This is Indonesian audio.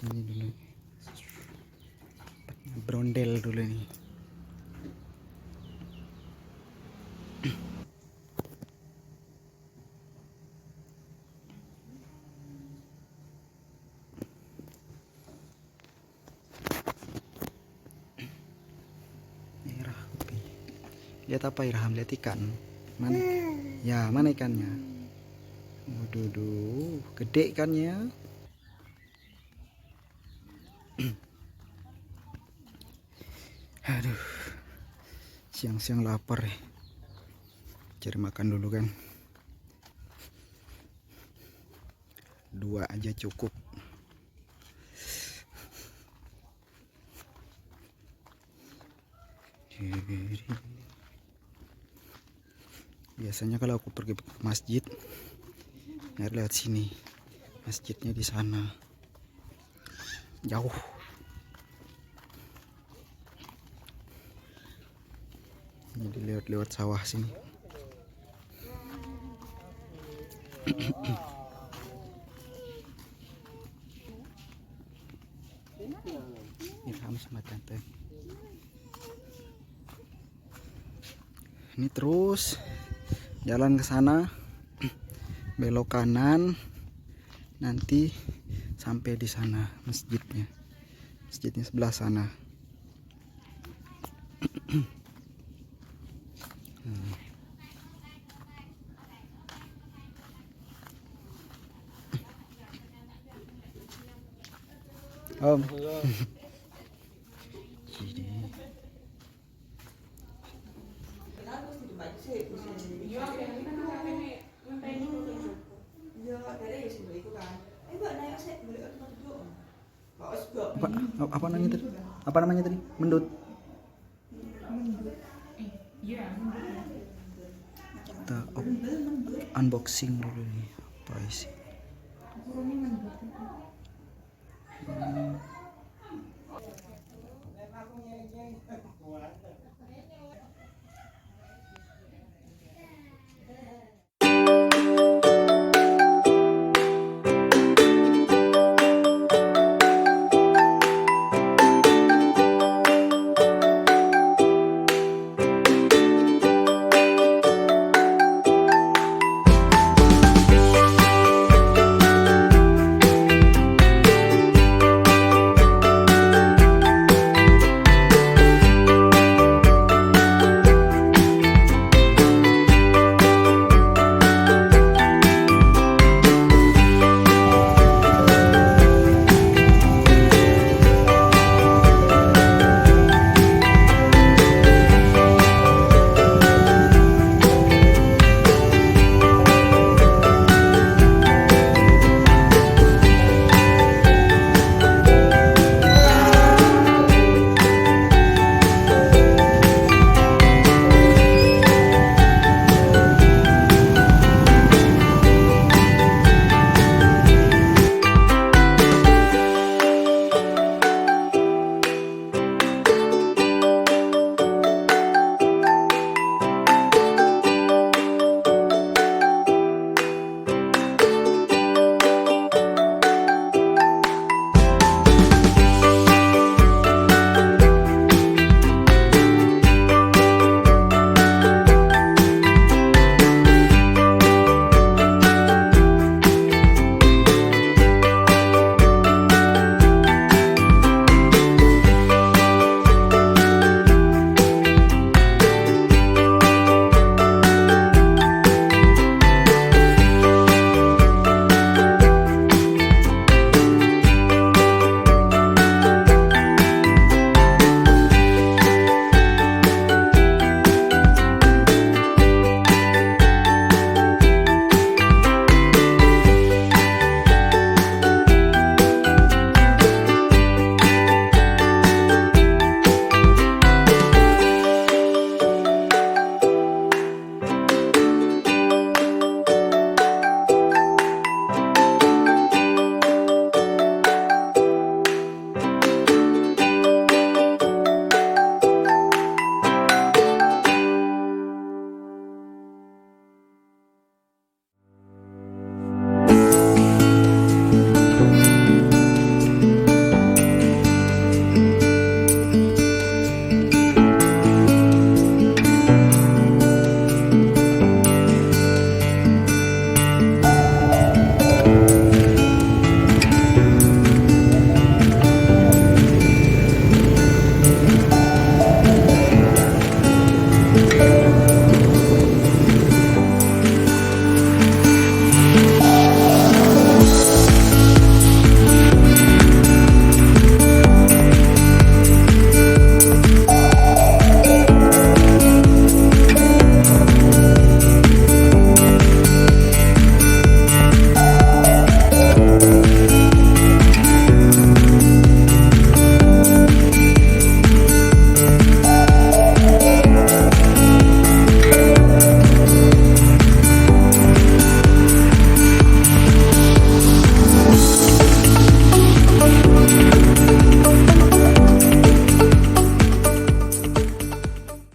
sini dulu. Brondel dulu nih. Merah kopi. Lihat apa Irham? Lihat ikan. Mana? Ya, mana ikannya? Waduh, gede ikannya. Aduh, siang-siang lapar ya. Cari makan dulu kan. 2 aja cukup. Biasanya kalau aku pergi ke masjid, lihat sini, masjidnya di sana, jauh. Jadi lewat sawah sini. Irham sama tante. Ini terus jalan ke sana, belok kanan, nanti sampai di sana masjidnya. Masjidnya sebelah sana. Om. Apa namanya tadi? Apa namanya tadi? Mendut. Kita unboxing dulu nih. Apa isi?